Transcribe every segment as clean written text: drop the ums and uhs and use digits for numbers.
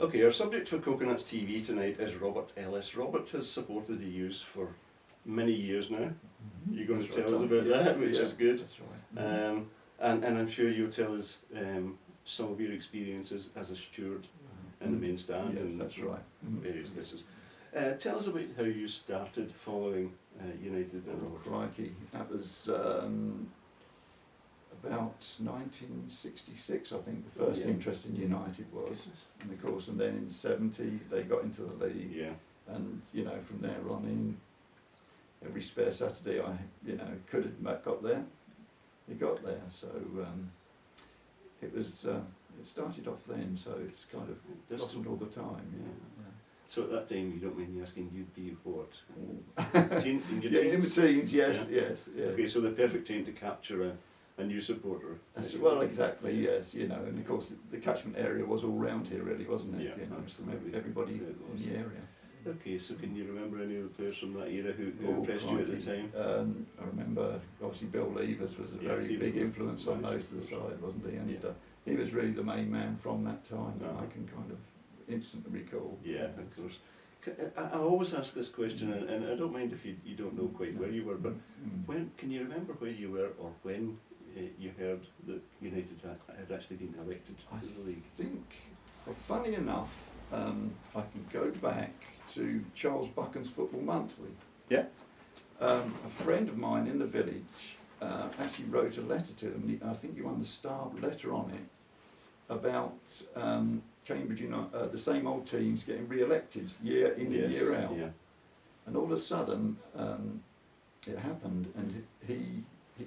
Okay, our subject for Coconuts TV tonight is Robert Ellis. Robert has supported the youths for many years now. You're going to tell us about that, which is good. That's right. And I'm sure you'll tell us some of your experiences as a steward in the main stand and that's right. various places. Tell us about how you started following United. Crikey, that was about 1966, I think, the first interest in United was. And of course, and then in '70 they got into the league. Yeah. And from there on in, every spare Saturday I could have got there. He got there, so it was. It started off then, so it's kind of blossomed all the time. Yeah. So at that time, you don't mind me asking, you'd be what? In my teens, yes. Okay, so the perfect time to capture a new supporter. Well, exactly, yes. And of course the catchment area was all round here, really, wasn't it? Yeah, absolutely. Everybody in the area. Okay, so can you remember any of the players from that era who impressed you at the time? I remember, obviously, Bill Levers was a very big influence on most of the side, wasn't he? And he was really the main man from that time that I can kind of instantly recall. Yeah, of course. I always ask this question, and I don't mind if you don't know quite where you were, but when can you remember where you were or when you heard that United had actually been elected to the league? I think, well, funny enough, I can go back to Charles Buchan's Football Monthly. Yeah. A friend of mine in the village actually wrote a letter to them. I think he won the Star letter on it about Cambridge United, the same old teams getting re-elected year in and year out. Yeah. And all of a sudden, it happened, and he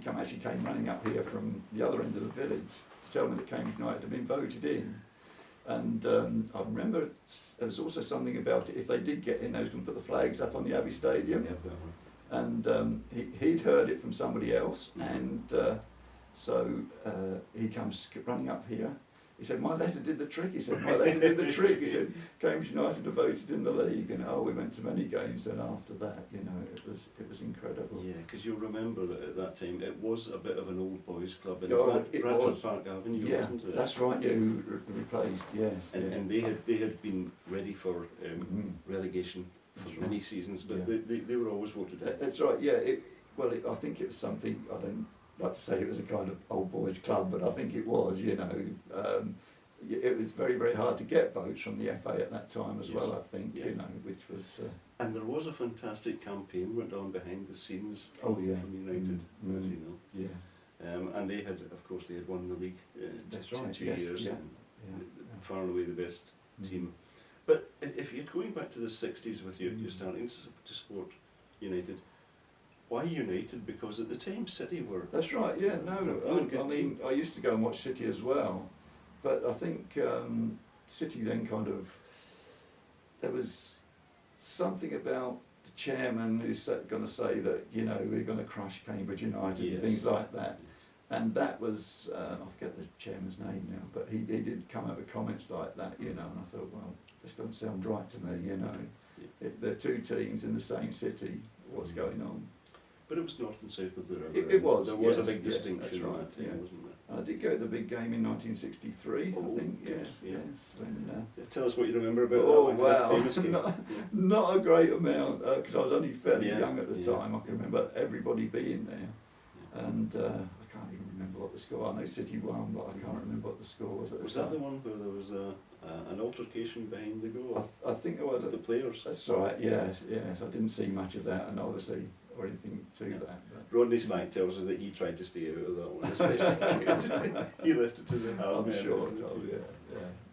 actually came running up here from the other end of the village to tell me that Cambridge United had been voted in. And I remember there was also something about it, if they did get in, they was going to put the flags up on the Abbey Stadium. Yeah, and he'd heard it from somebody else, and so he comes running up here. He said, my letter did the trick. He said, my letter did the trick. He said, Cambridge United have voted in the league, and we went to many games then after that. It was incredible. Yeah, because you'll remember that at that time it was a bit of an old boys club in Bradford Park Avenue, wasn't it? That's right. Yeah, who replaced? Yes. And they had been ready for relegation for many seasons, but they were always voted in. That's right. Yeah. I think it was something I don't like to say it was a kind of old boys club, but I think it was, it was very, very hard to get votes from the FA at that time as well, I think, which was... and there was a fantastic campaign went on behind the scenes from United, as you know. Yeah. And they had, of course, won the league That's right, 2 years, far and away the best team. But if you're going back to the 60s with you, you're starting to support United, why United? Because at the time City were... That's right, yeah, I mean, I used to go and watch City as well, but I think City then kind of... There was something about the chairman who's going to say that, we're going to crush Cambridge United and things like that. And that was, I forget the chairman's name now, but he did come up with comments like that, and I thought, well, this doesn't sound right to me, They're two teams in the same city, what's going on? But it was north and south of the river. It was. There was a big distinction right, in that team, wasn't there? I did go to the big game in 1963, I think. Yes. When, tell us what you remember about that famous game. Not a great amount, because I was only fairly young at the time. I can remember everybody being there, and I can't even remember what the score. I know City won, but I can't remember what the score was. Was that the one where there was an altercation behind the goal? I think it was. The players. That's right. Yes. I didn't see much of that, and obviously. Or anything to that. But. Rodney Slack tells us that he tried to stay out of that one, especially he left it to the hard I'm sure.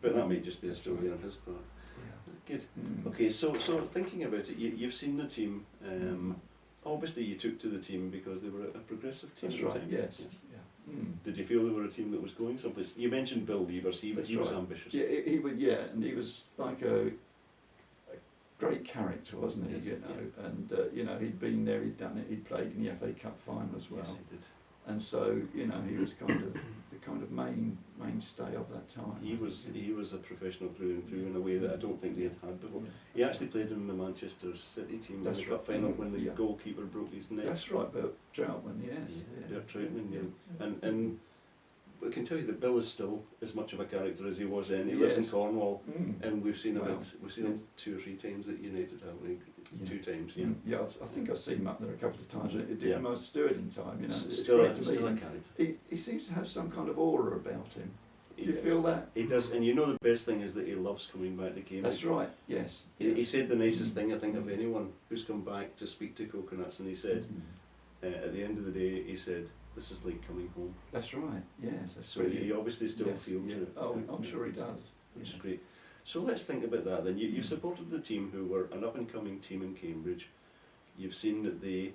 But that may just be a story on his part. Yeah. Good. Okay, so thinking about it, you've seen the team. Obviously, you took to the team because they were a progressive team. That's right. Yes. Did you feel they were a team that was going someplace? You mentioned Bill Levers. He was ambitious. Yeah, he would. Yeah, and he was like a great character, wasn't he? And he'd been there, he'd done it, he'd played in the FA Cup final as well. Yes, he did. And so he was kind of the mainstay of that time. He was a professional through and through in a way that I don't think they had before. He actually played in the Manchester City team in the cup final when the goalkeeper broke his neck. That's right, Bert Troutman, yes. Bert Troutman, and I can tell you that Bill is still as much of a character as he was then. He lives in Yes. Cornwall, Mm. and we've seen him. Wow. We've seen him 2 or 3 times at United, haven't we? Yeah. 2 times, yeah. Mm. Yeah, I think I've seen him up there a couple of times. It did Yeah. my stewarding time, you know. It's Still, great a, to still a meet him. character. He seems to have some kind of aura about him. Do He you does. feel that? He does, and you know the best thing is that he loves coming back to Cambridge. That's right. Yes. He said the nicest Mm. thing I think of anyone who's come back to speak to Coconuts, and he said, at the end of the day, he said, "This is like coming home." That's right. Yes. That's So brilliant. he obviously still Yes, feels yeah. it. Oh, I'm sure he does. Which is Yeah. great. So let's think about that then. You've Mm. supported the team who were an up-and-coming team in Cambridge. You've seen that they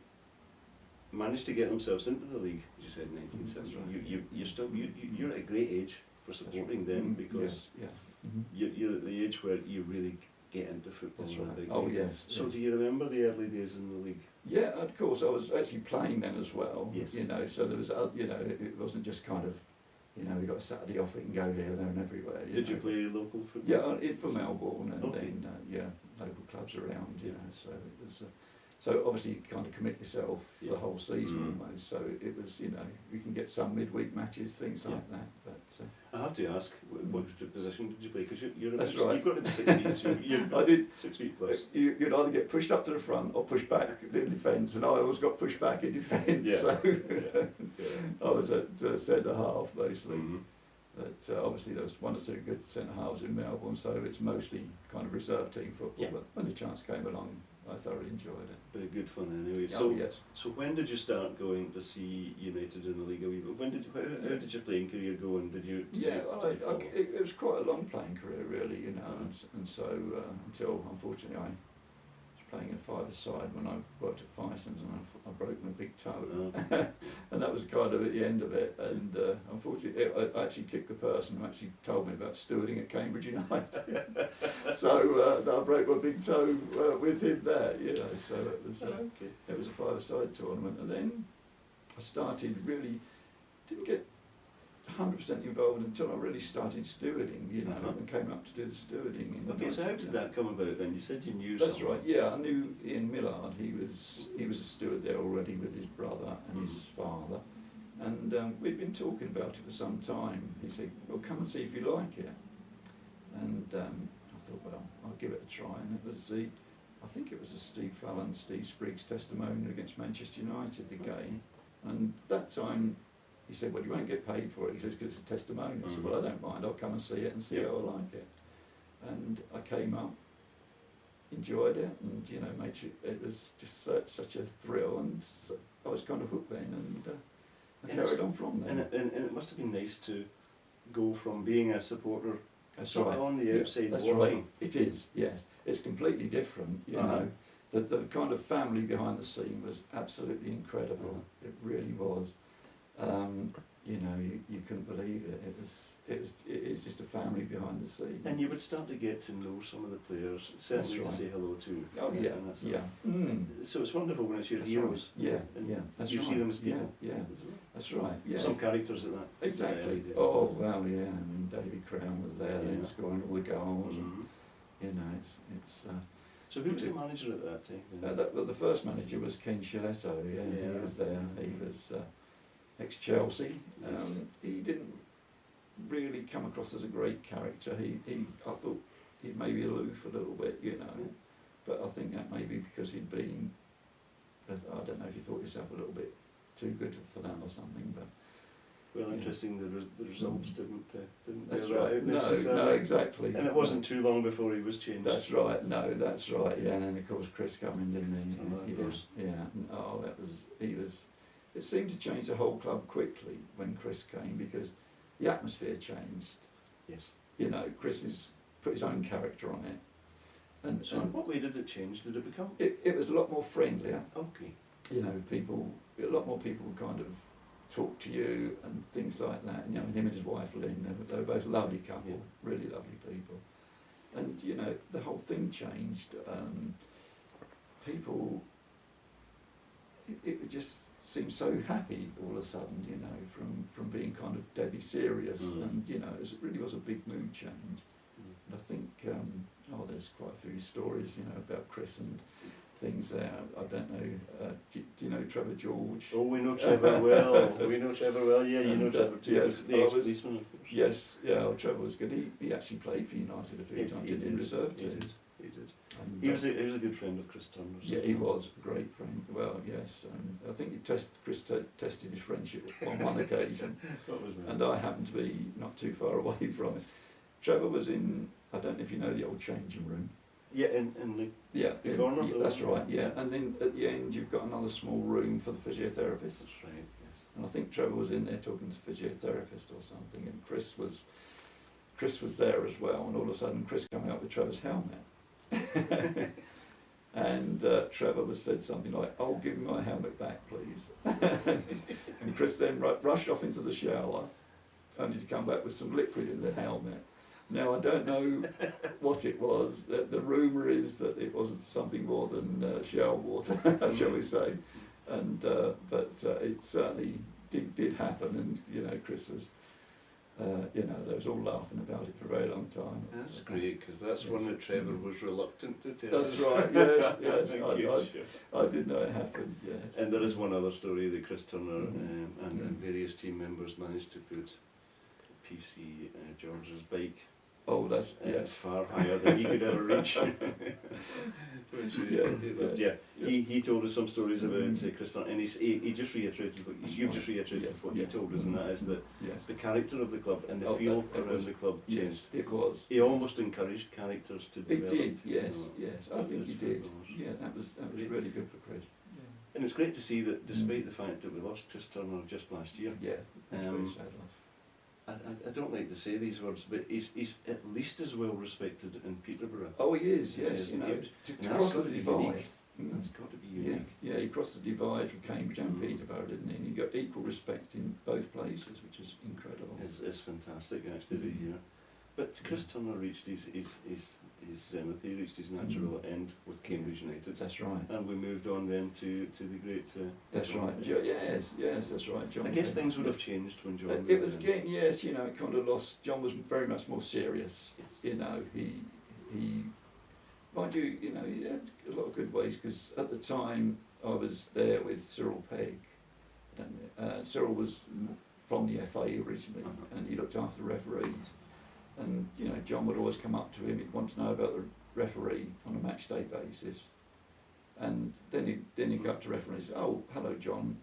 managed to get themselves into the league, as you said, in 1970. That's right. You're at a great age for supporting them, Mm. because Yes. Yeah. Mhm. you're at the age where you really get into football. That's in a right. big Oh way. yes. So yes. do you remember the early days in the league? Yeah, of course. I was actually playing then as well. Yes. You know, so there was, you know, it wasn't just kind of, you know, we got a Saturday off, we can go here, there, and everywhere. Did you know. play local football? Yeah, for Melbourne, and Okay. then yeah, local clubs around. You know, so it was. So obviously you kind of commit yourself for Yeah. the whole season Mm. almost. So it was, you know, you can get some midweek matches, things like that. But I have to ask, what position did you play? Because you're That's about, right. you've got to be 6 feet. You're I did. 6 feet plus. You'd either get pushed up to the front or pushed back in defence, and I always got pushed back in defence. Yeah. So Yeah. I was at centre half mostly. Mhm. But obviously there was 1 or 2 good centre halves in Melbourne, so it's mostly kind of reserve team football. Yeah. But when the chance came along, I thoroughly enjoyed it. Very good fun anyway. Oh So, yes. so when did you start going to see United in the league a wee bit? When did how did your playing career go, and did you? Yeah, you well, play for- it was quite a long playing career really, you know, and so until unfortunately I was playing a 5-a-side when I worked at Fison's, and I broke my big toe, Oh. and that was kind of at the end of it. And unfortunately, I actually kicked the person who actually told me about stewarding at Cambridge United. So I broke my big toe with him there, you know. So Okay. it was a 5-a-side tournament, and then I started really didn't get 100% involved until I really started stewarding, you know, Uh-huh. and came up to do the stewarding. In Okay, so how did that come about then? You said you knew That's someone. right. Yeah, I knew Ian Millard. He was a steward there already with his brother and his father, and we'd been talking about it for some time. He said, "Well, come and see if you like it." And I thought, well, I'll give it a try. And it was I think it was a Steve Fallon, Steve Spriggs testimonial against Manchester United, the game. And that time, he said, "Well, you won't get paid for it." He says, "Because it's a testimonial." I said, "Well, I don't mind. I'll come and see it and see Yeah. how I like it." And I came up, enjoyed it, and you know, it was just such a thrill, and so I was kind of hooked then, and I And it's- carried on from there. And it must have been nice to go from being a supporter That's sort of right. on the Yeah, outside that's watching. right. It is, yes. It's completely different, you Uh-huh. know. The kind of family behind the scene was absolutely incredible. It really was. You know, you couldn't believe it. It is just a family behind the scene. And you would start to get to know some of the players, certainly That's to right. say hello to. Oh yeah, and that's yeah. Mm. So it's wonderful when it's your That's heroes. right. Yeah, And yeah. That's you right. see them as people. Yeah, yeah. That's right. Yeah. Some characters at that. Exactly. early days. Oh well, yeah. I mean, David Crown was there, then Yeah. scoring all the goals. And, Mhm. you know, it's. So who was the manager at that time? then? Well, the first manager was Ken Sciletto. Yeah, Yeah. he was there. He was ex-Chelsea. Yes. He didn't really come across as a great character. I thought he maybe aloof a little bit, you know. Yeah. But I think that may be because he'd been. I don't know if you thought yourself a little bit too good for that or something, but. Well, Yeah. interesting. The results didn't That's bear that right. out No, necessarily. exactly. And it wasn't too long before he was changed. That's right. No, that's right. Yeah, and then of course Chris come in, didn't he? Oh, of Yeah, course. yeah. Oh, that was. He was. It seemed to change the whole club quickly when Chris came because the atmosphere changed. Yes. You know, Chris has put his own character on it, and, So in what way did it change? Did it become? it was a lot more friendlier. Okay. You know, a lot more people kind of talk to you and things like that. And, you know, him and his wife Lynn, they were both a lovely couple, Yeah. really lovely people. And you know, the whole thing changed. People, it just seemed so happy all of a sudden. You know, from being kind of deadly serious, and you know, it really was a big mood change. And I think, there's quite a few stories, you know, about Chris and things there. I don't know. Do you know Trevor George? Oh, we know Trevor well. We know Trevor well. Yeah, you know Trevor too. Yes, the ex-policeman, of course. Yes, yeah. Well, Trevor was good. He actually played for United a few times. He did in reserve team. He did. And, he was a good friend of Chris Turner's. Yeah, he was a great friend. Well, yes. I think Chris tested his friendship on one occasion. What was that? And I happened to be not too far away from it. Trevor was in, I don't know if you know the old changing room. Yeah, in the corner. Yeah, that's right, yeah. And then at the end you've got another small room for the physiotherapist. That's right, yes. And I think Trevor was in there talking to the physiotherapist or something, and Chris was there as well, and all of a sudden Chris came out with Trevor's helmet. And Trevor said something like, "Oh, give me my helmet back, please." And Chris then rushed off into the shower, only to come back with some liquid in the helmet. Now, I don't know what it was. The rumour is that it wasn't something more than shower water, shall we say. And but it certainly did happen, and you know, Chris was, you know, they was all laughing about it for a very long time. That's great, because that's one that Trevor was reluctant to tell us. That's right. Yes, yes. Sure. I did know it happened. Yeah. And there is one other story that Chris Turner and various team members managed to put PC George's bike. Oh, that's far higher than he could ever reach. He told us some stories about Chris Turner, and he just reiterated what you just reiterated what he told us, and that is that the character of the club and the feel around the club changed. Yes, it was. He almost encouraged characters to develop. He did, yes, you know. yes. I think he did. Yeah, that was really good for Chris. And it's great to see that despite the fact that we lost Chris Turner just last year, I don't like to say these words, but he's at least as well respected in Peterborough. Oh, he is, yes. You know, to cross the divide. That's got to be unique. Yeah, he crossed the divide from Cambridge and Peterborough, didn't he? And he got equal respect in both places, which is incredible. It's fantastic, actually, to hear. But Chris Turner reached his zenith, he reached his natural end with Cambridge United. That's right. And we moved on then to the great... that's John. right. Yes, that's right. John. I guess things would have changed when John... It was again, yes, you know, it kind of lost... John was very much more serious. Yes. You know, he... Mind you, you know, he had a lot of good ways, because at the time I was there with Cyril Pegg. And Cyril was from the FA originally, and he looked after the referees. And you know, John would always come up to him. He'd want to know about the referee on a match day basis. And then he'd go up to referee and say, "Oh, hello, John.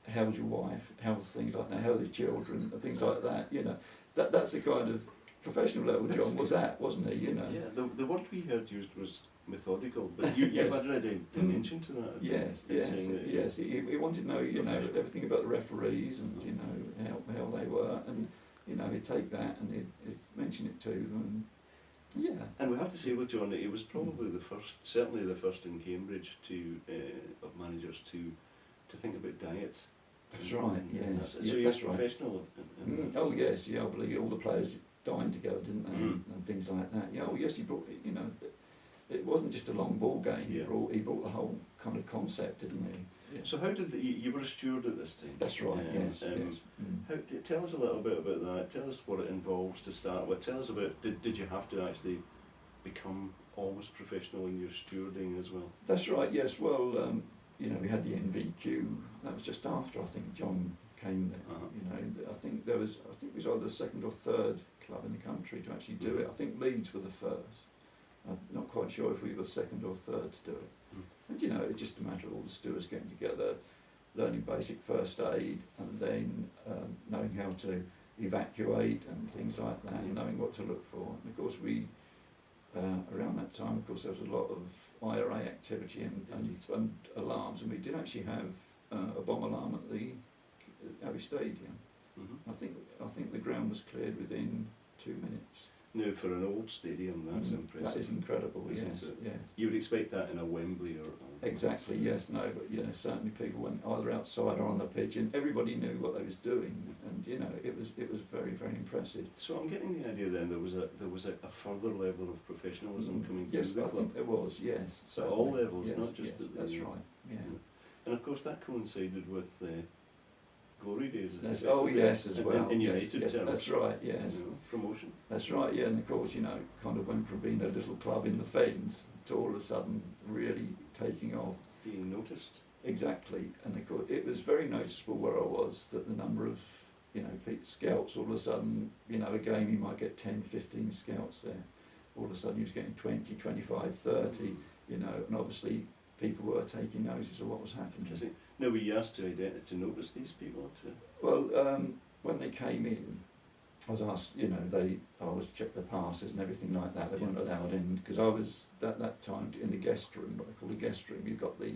How's your wife? How's things like that? How are the children?" And things like that. You know, that's the kind of professional level John was at, wasn't he? You know. Yeah. The word we heard used was methodical, but you've added a dimension to that. Yes. He wanted to know, you know, everything about the referees and you know how they were, and you know, he'd take that and he'd mention it to them. And, and we have to say with John that he was probably the first, certainly the first in Cambridge of managers to think about diet. That's right. Yes. So you're professional. Oh yes, yeah. I believe all the players dined together, didn't they, and things like that. Yeah. Oh yes, he brought. You know, it wasn't just a long ball game. Yeah. He brought the whole kind of concept, didn't he? Yeah. So how did you were a steward at this time? That's right. Yes. Tell us a little bit about that. Tell us what it involves to start with. Tell us about did you have to actually become always professional in your stewarding as well? That's right. Yes. Well, you know, we had the NVQ. That was just after I think John came there. You know, I think it was either the second or third club in the country to actually do it. I think Leeds were the first. I'm not quite sure if we were second or third to do it. And you know, it's just a matter of all the stewards getting together, learning basic first aid, and then knowing how to evacuate and things like that, and knowing what to look for. And of course, we around that time, of course, there was a lot of IRA activity and alarms, and we did actually have a bomb alarm at the Abbey Stadium. I think the ground was cleared within 2 minutes. Now, for an old stadium, that's impressive. That is incredible, yes. Yeah. You would expect that in a Wembley or... Exactly, yes, no, but you know, certainly people went either outside or on the pitch, and everybody knew what they was doing, and you know, it was very, very impressive. So I'm getting the idea then there was a further level of professionalism coming through the club. Yes, I think there was, yes. So at all levels, yes, not just yes, at the... That's right, yeah. And of course that coincided with glory days. Oh yes, as well. In yes, United yes, terms. that's right. Yes, You know, promotion. that's right. Yeah, and of course, you know, kind of went from being a little club in the Fens to all of a sudden really taking off. Being noticed. Exactly, and of course, it was very noticeable where I was that the number of, you know, scouts, all of a sudden, you know, a game you might get 10, 15 scouts there. All of a sudden you was getting 20, 25, 30, you know, and obviously people were taking notice of what was happening. Interesting. Now, were you asked to notice these people? Well, when they came in, I was asked, you know, I always checked their passes and everything like that. They weren't allowed in, because I was, at that time, in the guest room, what I call the guest room. You've got the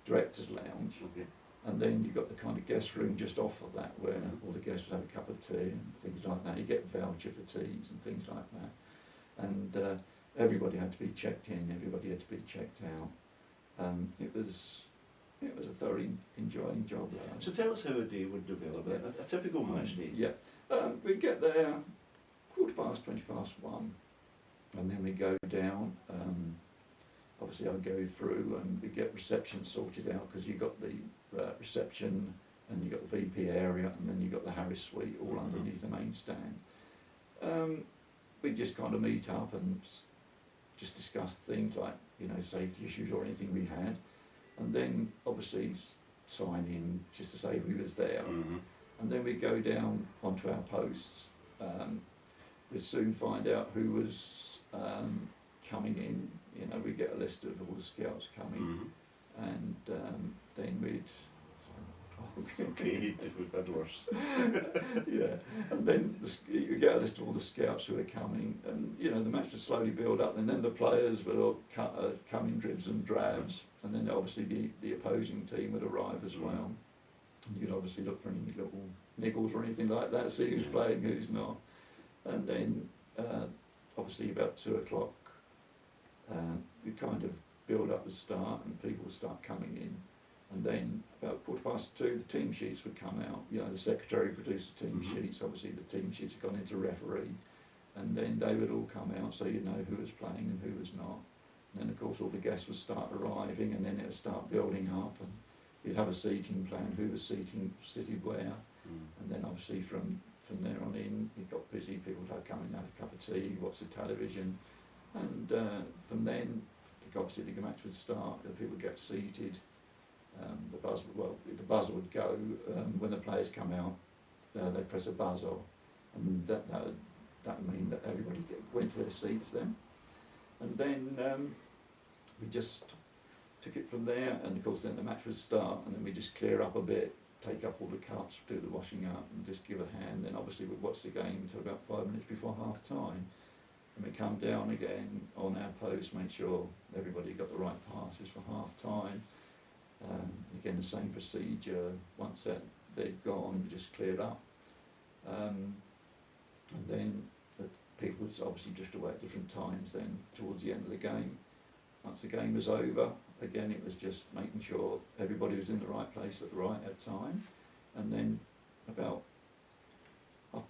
director's lounge, Okay. and then you've got the kind of guest room just off of that, where all the guests would have a cup of tea and things like that. You get a voucher for teas and things like that. And everybody had to be checked in, everybody had to be checked out. It was a thoroughly enjoying job there. So tell us how a day would develop, a typical match day. Yeah, we'd get there 1:15, 1, and then we go down. Obviously I'd go through and we get reception sorted out, because you've got the reception and you've got the VP area, and then you've got the Harris suite all underneath the main stand. We'd just kind of meet up and just discuss things like, you know, safety issues or anything we had, and then obviously sign in just to say we was there, and then we go down onto our posts. We'd soon find out who was coming in. You know, we get a list of all the scouts coming, and then we'd. Okay, we've had worse. Yeah, and then you get a list of all the scouts who are coming, and you know the match would slowly build up, and then the players would all come in dribs and drabs, and then obviously the opposing team would arrive as well. And you'd obviously look for any little niggles or anything like that, see who's playing, who's not, and then obviously about 2 o'clock we kind of build up the start, and people would start coming in. And then about 2:15, the team sheets would come out. You know, the secretary produced the team sheets. Obviously, the team sheets had gone into referee, and then they would all come out, so you know who was playing and who was not. And then, of course, all the guests would start arriving, and then it would start building up, and you'd have a seating plan, who was seated where, and then obviously from there on in, it got busy. People would come in, have a cup of tea, watch the television, and from then, obviously the match would start. The people would get seated. The buzzer would go when the players come out. They press a buzzer, and that would mean that everybody went to their seats then. And then we just took it from there, and of course then the match would start, and then we just clear up a bit, take up all the cups, do the washing up, and just give a hand. Then obviously we'd watch the game until about 5 minutes before half time, and we come down again on our post, make sure everybody got the right passes for half time. Again, the same procedure. Once they'd gone, we just cleared up, and then the people would obviously drift away at different times. Then towards the end of the game, once the game was over, again it was just making sure everybody was in the right place at the right time, and then about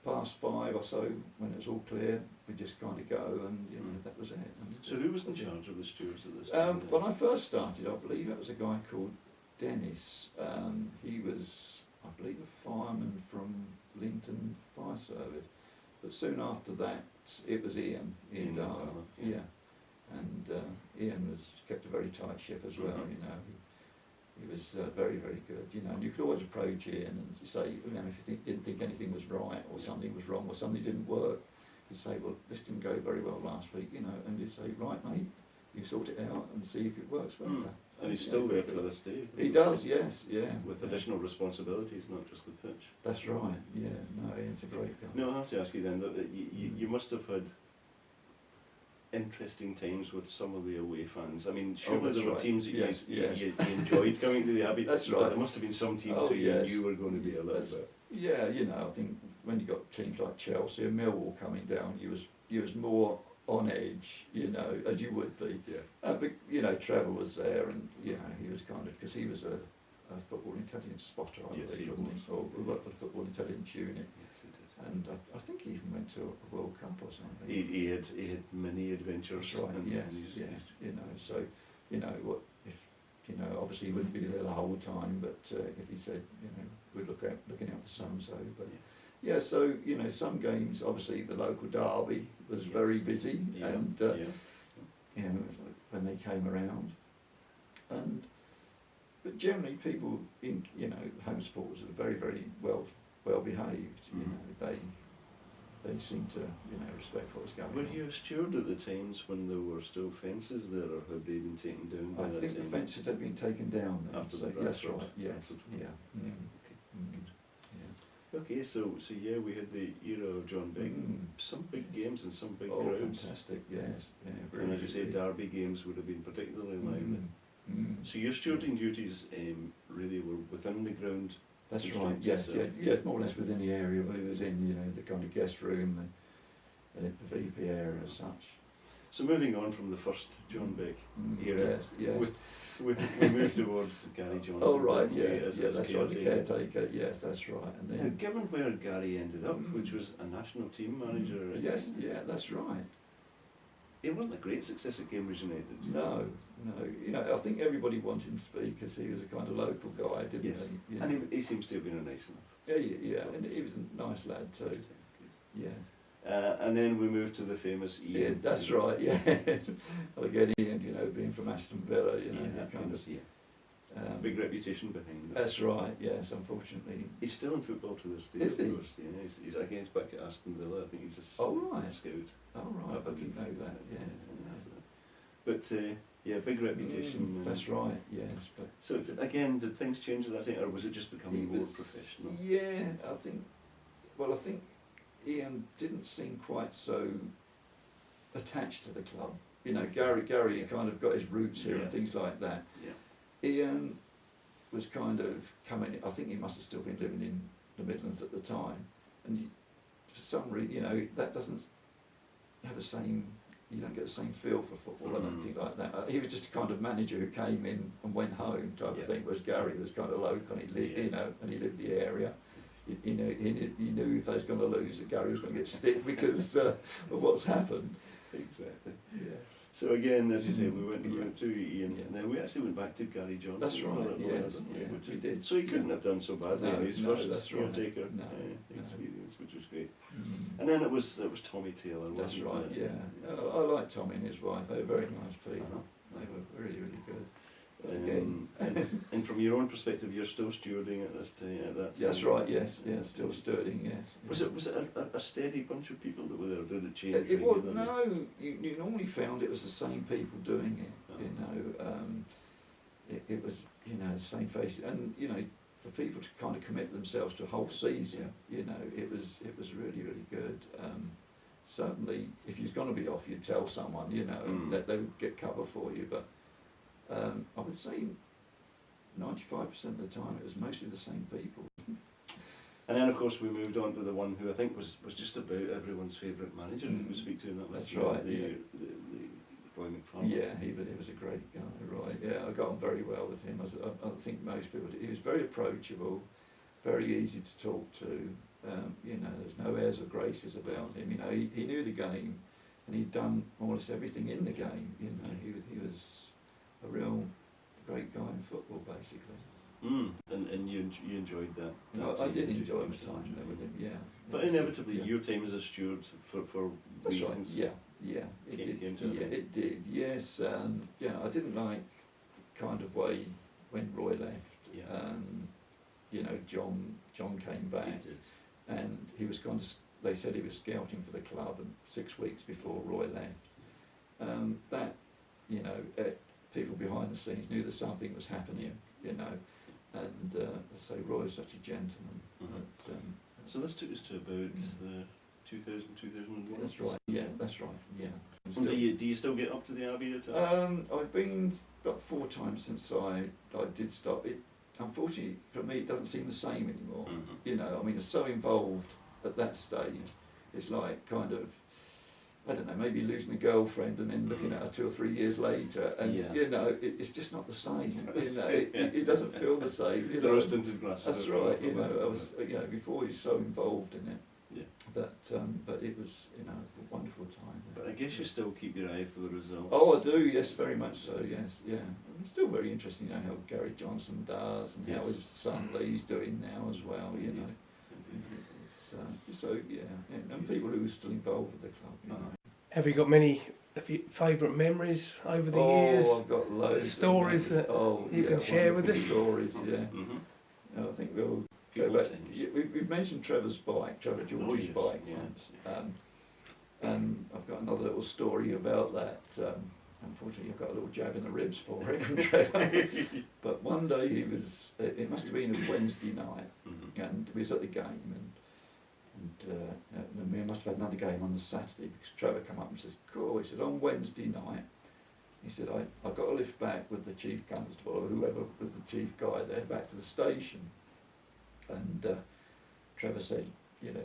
5:30 or so, when it was all clear, we just kind of go, and you know, that was it. And so who was in charge of the stewards at this time? When I first started, I believe it was a guy called Dennis. He was, I believe, a fireman from Linton Fire Service. But soon after that, it was Ian Darla. Yeah. And Ian kept a very tight ship as well. You know, he was very, very good. You know, and you could always approach Ian and say, you know, if you didn't think anything was right, or something was wrong, or something didn't work, you'd say, well, this didn't go very well last week. You know, and you'd say, right, mate, you sort it out and see if it works better. And he's still there to this day. He does, yes, yeah. With additional responsibilities, not just the pitch. That's right, yeah. No, it's a great guy. No, I have to ask you then, that you must have had interesting times with some of the away fans. I mean, surely there were teams that you enjoyed coming to the Abbey. That's right. But there must have been some teams who you knew were going to be a little bit. Yeah, you know, I think when you got teams like Chelsea and Millwall coming down, you was more on edge, you know, as you would be. Yeah. But you know, Trevor was there, and you know, he was kind of, because he was a football intelligence spotter, I believe, wasn't he? Or we worked for the football intelligence unit. Yes, he did. And I think he even went to a World Cup or something. He had many adventures. That's right. Yes. You know, so you know what if you know, obviously he wouldn't be there the whole time, but if he said, you know, we're looking out for some. So, but yeah, so you know, some games, obviously the local derby was very busy, and you know, when they came around, and but generally people in, you know, home supporters are very, very well behaved. You know, they seem to, you know, respect what was going on. Were you a steward at the times when there were still fences there, or had they been taken down by I that think time? the fences had been taken down then. After So the that's Bradford. right. Yes. Yeah. Yeah. Mm. Yeah. Okay, so yeah, we had the era of John Beck. Some big games and some big crowds. Fantastic! Yes. Yeah. And as you say, derby games would have been particularly lively. So your stewarding duties really were within the ground. That's right. Yes. Yeah. More or less within the area. But it was in, you know, the kind of guest room, the VP area as such. So moving on from the first John Beck era, yes. we moved towards Gary Johnson. Oh right, as that's right, the caretaker. caretaker. Yes, that's right. And Now, then, given where Gary ended up, which was a national team manager, yes, yeah, that's right. it wasn't a great success at Cambridge United. No. You know, I think everybody wanted him to be because he was a kind of local guy, didn't Yes. he? You know? And he seems to have been a nice enough. Yeah, and he was a nice lad too. Yeah. And then we moved to the famous Ian. Yeah, that's right. Yeah. Well, again, Ian, you know, being from Aston Villa, you know, Ian he kind of. Atkins, big reputation behind him. That's right. Yes, unfortunately. He's still in football to this day. Is he? Of course. Yeah, he's again back at Aston Villa. I think he's a Oh right. scout. Oh right. I didn't know that. Yeah. But yeah, big reputation. That's right. Yes. But so again, did things change at that time, or was it just becoming more professional? Yeah, I think. Well, I think Ian didn't seem quite so attached to the club. You know, Gary kind of got his roots here and things like that. Yeah. Ian was kind of coming. I think he must have still been living in the Midlands at the time, and for some reason, you know, that doesn't have the same. You don't get the same feel for football. I don't think like that. He was just a kind of manager who came in and went home type of thing. Whereas Gary was kind of local, and he lived, you know, and he lived the area. You know, he knew if they was going to lose, that Gary was going to get stick because of what's happened. Exactly. Yeah. So again, as you say, we went through Ian, and then we actually went back to Gary Johnson. That's right. Yes. Which we did. So he couldn't have done so badly in his first caretaker experience, which was great. And then it was Tommy Taylor. That's right. It? Yeah. I like Tommy and his wife. They were very nice people. They were really, really good. And from your own perspective, you're still stewarding at this time. At that time. That's right. Yes. Yeah. Still stewarding. Yes. Was it a steady bunch of people that were there? Or did it change? It was no. You normally found it was the same people doing it. You know, it was, you know, the same faces, and you know, for people to kind of commit themselves to a whole season. You know, it was really, really good. Certainly, if you're going to be off, you'd tell someone. You know, that they would get cover for you, but. I would say 95% of the time it was mostly the same people. And then of course we moved on to the one who I think was just about everyone's favourite manager that we speak to in that list. That's right. The Roy McFarlane. Yeah, he was a great guy, right. Yeah, I got on very well with him. I think most people did. He was very approachable, very easy to talk to. You know, there's no airs or graces about him. You know, he knew the game, and he'd done more or less everything in the game. You know, he was a real great guy in football, basically. And you enjoyed that? I did enjoy my time there with him, yeah. But inevitably, your time as a steward for That's reasons. right. Yeah. It did. Yes. Yeah. I didn't like kind of way when Roy left. Yeah. You know, John came back, and he was kind of. They said he was scouting for the club, and 6 weeks before Roy left, that, you know. People behind the scenes knew that something was happening, you know, and so Roy's such a gentleman. But, so this took us to about the 2000, 2001? That's right, yeah, that's right, yeah. And do you still get up to the Abbey at all? I've been about 4 times since I did stop. It, unfortunately, for me, it doesn't seem the same anymore. You know, I mean, it's so involved at that stage. It's like kind of, I don't know, maybe losing a girlfriend and then looking at her 2 or 3 years later, and you know, it's just not the same. You know, it doesn't feel the same. You know, tinted glasses. That's right. You know, I was, you know, before you're so involved in it. That, but it was, you know, a wonderful time. But I guess you still keep your eye for the results. Oh, I do. Yes, very much so. Yes, yeah. still very interesting, you know, how Gary Johnson does and how his son Lee's doing now as well, you know. It's, so, yeah, and people who are still involved with the club, you know. Have you got many favourite memories over the years? Oh, I've got loads. Stories that you can share with us? Stories, yeah. I think we'll go back. We've mentioned Trevor's bike, Trevor George's bike once. And I've got another little story about that. Unfortunately, I've got a little jab in the ribs for it from Trevor. But one day he was, it must have been a Wednesday night, and we was at the game, and we must have had another game on the Saturday, because Trevor came up and says, cool, he said, on Wednesday night, he said, I got a lift back with the chief constable, or whoever was the chief guy there, back to the station. And Trevor said, you know,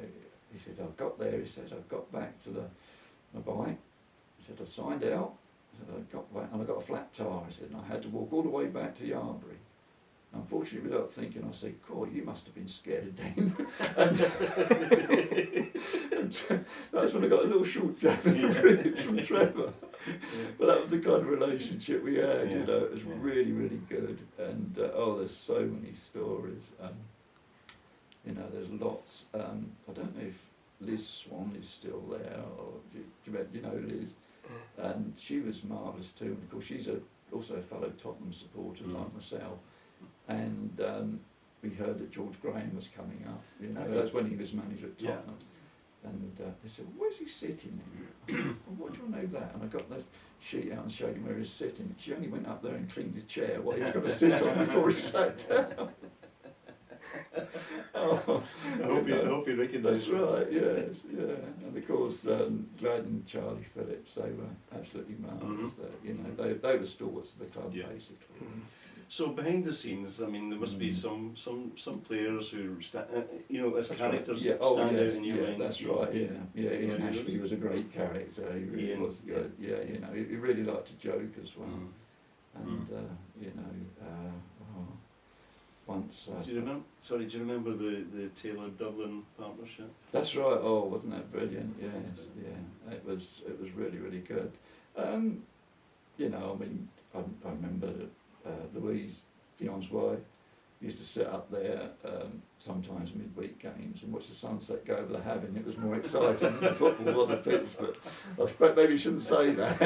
he said, I got there, he said, I got back to my bike, he said, I signed out, he said, I got back, and I got a flat tyre, he said, and I had to walk all the way back to Yarnbury. Unfortunately, without thinking, I said, "Cool, you must have been scared then." and that's when I got a little short jab in the ribs from Trevor. But that was the kind of relationship we had, you know. It was really, really good. And there's so many stories. You know, there's lots. I don't know if Liz Swan is still there, or do you know Liz? And she was marvellous too. And of course, she's also a fellow Tottenham supporter like myself. And we heard that George Graham was coming up, you know, that's when he was manager at Tottenham. And they said, well, where's he sitting then? I said, well, what do you know that? And I got the sheet out and showed him where he was sitting. She only went up there and cleaned his chair while he was going to sit on before he sat down. I hope you recognise that. That's right, yes, yeah. And of course, Glad and Charlie Phillips, they were absolutely marvellous. You know, they were stalwarts of the club, basically. So behind the scenes, I mean, there must be some players who, you know, as characters stand out in your mind. That's right. Yeah. Ian Ashby was a great character. He really was good. Yeah, you know, he really liked to joke as well. And you know, once. Do you remember the Taylor Dublin partnership? That's right. Oh, wasn't that brilliant? Yes, yeah. It was really, really good. You know, I mean, I remember. Louise, Dion's wife, used to sit up there sometimes midweek games and watch the sunset go over the Having. It was more exciting than the football on the pitch, but I suppose maybe you shouldn't say that.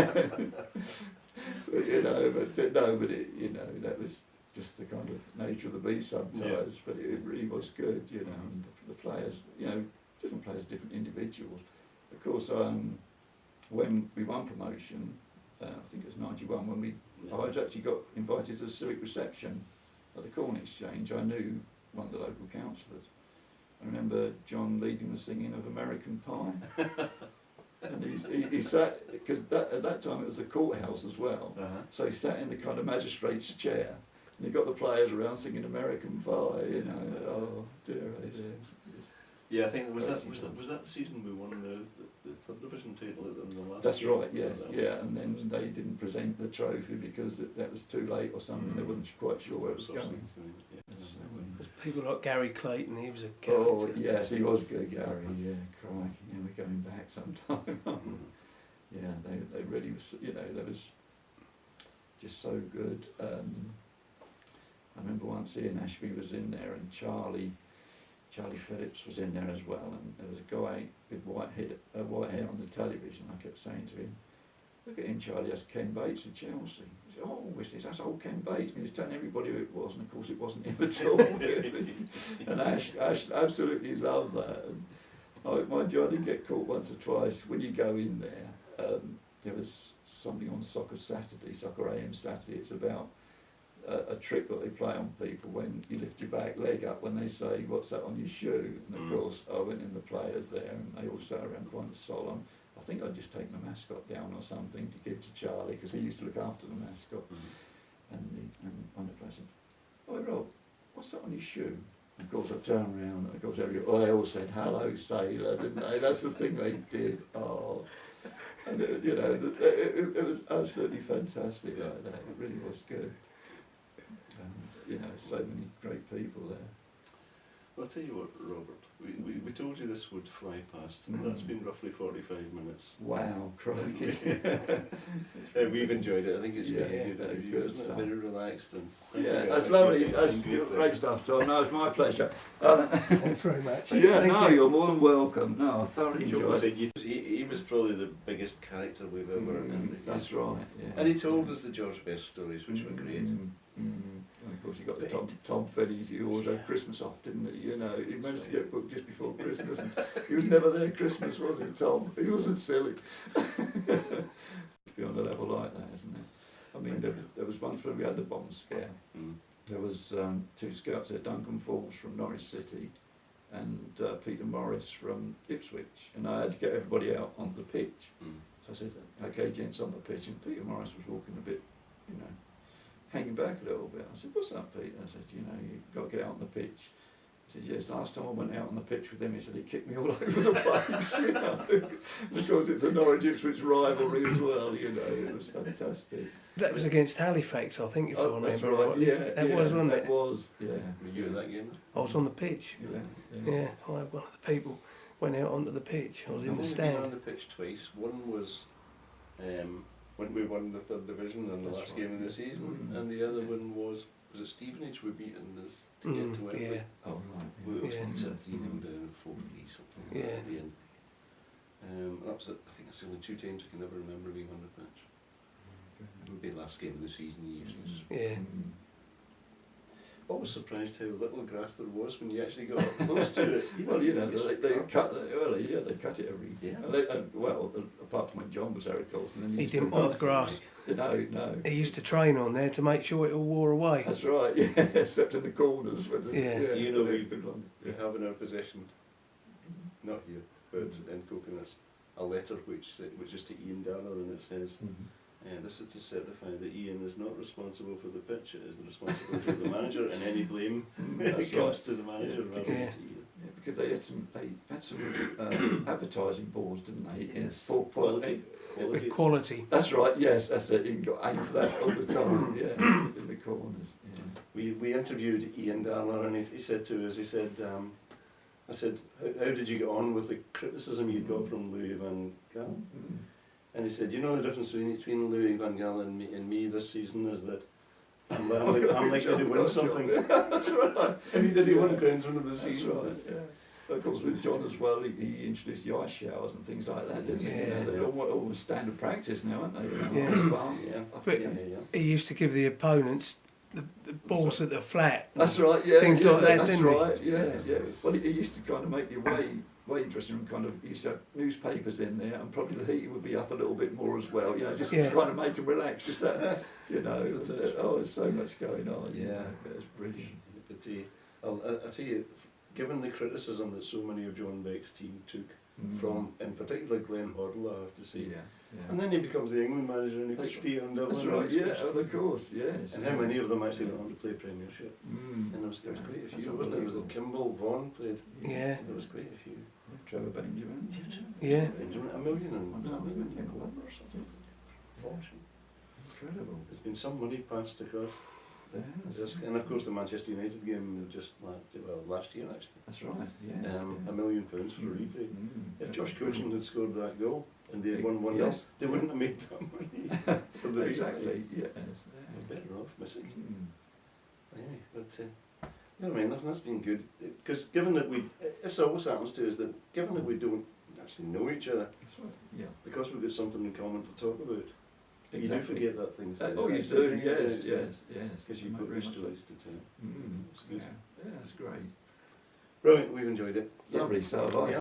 But, you know, but it, you know, that was just the kind of nature of the beast sometimes. But it really was good, you know, and the players, you know, different players, different individuals. Of course, when we won promotion, I think it was '91 when I actually got invited to the civic reception at the Corn Exchange. I knew one of the local councillors. I remember John leading the singing of American Pie. And he sat, because at that time it was a courthouse as well, so he sat in the kind of magistrate's chair, and he got the players around singing American Pie, you know. Oh dear, oh dear. Yeah, I think was that the season we won the third division title in the last. That's year? right. Yes, yeah, and then they didn't present the trophy because that was too late or something. They weren't quite sure where it was going. People like Gary Clayton, he was a character. Oh yes, he was good, Gary. Yeah, crikey, yeah, we're going back sometime. Yeah, they really was. You know, they was just so good. I remember once Ian Ashby was in there and Charlie Phillips was in there as well, and there was a guy with white hair on the television. I kept saying to him, "Look at him, Charlie, that's Ken Bates of Chelsea." He said, "Oh, that's old Ken Bates." And he was telling everybody who it was, and of course it wasn't him at all. Really. And Ash absolutely loved that. And mind you, I did get caught once or twice. When you go in there, there was something on Soccer AM Saturday. It's about a trick that they play on people when you lift your back leg up when they say, "What's that on your shoe?" And of course I went in the players there and they all sat around quite solemn. I think I'd just taken the mascot down or something to give to Charlie because he used to look after the mascot. And one of the players said, "Oh Rob, what's that on your shoe?" And of course I turned around and of course they all said, "Hello sailor," didn't they? That's the thing they did. Oh. And you know, it was absolutely fantastic like that. It really was good. You know, so many great people there. Well, I'll tell you what, Robert, we told you this would fly past, and Mm. that's been roughly 45 minutes. Wow, crikey. We've enjoyed it. I think it's been Yeah, a good very interview, good isn't it? stuff. Very relaxed. And thank you Yeah, very that's much. lovely. You've That's been great pleasure. stuff, Tom. No, it's my pleasure. Thanks very much. Yeah, Thank no, you. you're more than welcome. No, I thoroughly Joe enjoyed said it. he was probably the biggest character we've ever That's right. Yeah. And he told us the George Best stories, which were great. And of course, you got the Tom Feddies. He always had Christmas off, didn't he? You know, he managed to get booked just before Christmas. And he was never there Christmas, was he, Tom? He wasn't silly. Be on a level like that, isn't it? I mean, there was once when we had the bomb scare. Mm. There was two scouts there, Duncan Falls from Norwich City and Peter Morris from Ipswich, and I had to get everybody out onto the pitch. Mm. So I said, okay, gents, on the pitch, and Peter Morris was walking a bit, you know, hanging back a little bit. I said, what's that, Peter? I said, you know, you've got to get out on the pitch. He said, yes, last time I went out on the pitch with him, he said, he kicked me all over the place, you know, because it's a Norwich-Ipswich rivalry as well, you know, it was fantastic. That was against Halifax, I think, if I remember that's right, rightly. yeah. That yeah, was, wasn't that it? was, yeah. Were you in that game? I was on the pitch. Yeah, I one of the people went out onto the pitch. I was in I've the only been on stand. the pitch twice. One was when we won the third division in the That's last right, game of the yeah. season, Mm. and the other one was it Stevenage we beat in this to get to Wembley. Yeah, Oh, right. We Yeah. was Yeah. sort of 3-0 down, 4-3 something like Yeah. that at the end. That was I think that's the only two times I can ever remember being on the pitch. It would be the last game of the season usually. yeah. I was surprised how little grass there was when you actually got up close to it. Well, you know, it's they carpet. cut it early, yeah, they cut it every... Yeah. Well, apart from when John was there, of course, and then He used didn't to, want the grass. No. He used to train on there to make sure it all wore away. That's right, yeah, except in the corners. Where the, Yeah. You know, we've We have in our possession, not here, but in Coconuts, a letter which is to Ian Darner, and it says, this is to certify that Ian is not responsible for the pitch, it is responsible for the manager, and any blame That's comes right. to the manager Yeah. rather than Yeah. to Ian. Yeah, because they had some advertising boards, didn't they? Yes. For Quality. With quality. That's right. Yes, that's it. You can go aim for that all the time. Yeah, in the corners. Yeah. We interviewed Ian Darner, and he said to us, I said, how did you get on with the criticism you got from Louis van Gaal? And he said, you know the difference between Louis van Gaal and me this season is that I'm likely to win something. That's right. And he did, he won Groundsman of the That's season. right. Yeah. Of course, with John as well, he introduced the ice showers and things like that, didn't he? You know, Yeah. they're almost standard practice now, aren't they? You know, Yeah. ice bath. Yeah. But- yeah. He used to give the opponents the balls at the flat. That's right, yeah. Things yeah, like that, that's didn't he? right, yeah, Yes, yeah. yes. Well, he used to kind of make the away dressing room kind of, he used to have newspapers in there, and probably the heating would be up a little bit more as well, you know, just Yeah. trying to make them relax, just that, you know. Just a touch. Oh, there's so much going on. you Yeah. know, it's brilliant. But I'll tell you, given the criticism that so many of John Beck's team took from, in particular, Glenn Hoddle, I have to say. Yeah, yeah. And then he becomes the England manager and he That's picks Ian Dublin. That's right, yeah, of course, yes. And how many of them actually went on to play Premiership? Mm. And there was quite a That's few, wasn't there? There was Kimball, Vaughan played. Yeah. There was quite a few. Trevor Benjamin. Yeah. Benjamin, a million and I know, a million yeah. or something. Fortune. Incredible. There's been some money passed across. Yes. And of course the Manchester United game just last year actually. That's right, yes. £1 million for a replay. If Josh Coachman had scored that goal and they had won 1-0, Yes. they wouldn't have made that money for the Exactly, yes. They're better off missing. Mm. Anyway, but never mind, that's been good. Because given that this always happens to us, that given that we don't actually know each other, That's right, yeah. because we've got something in common to talk about, you do Exactly. forget that things. Oh, you do, yes, yes. Because you've got Very your much so. stories to tell. Mm. It's good. Yeah, that's great. Brilliant, we've enjoyed it. Lovely, so have I. Yeah.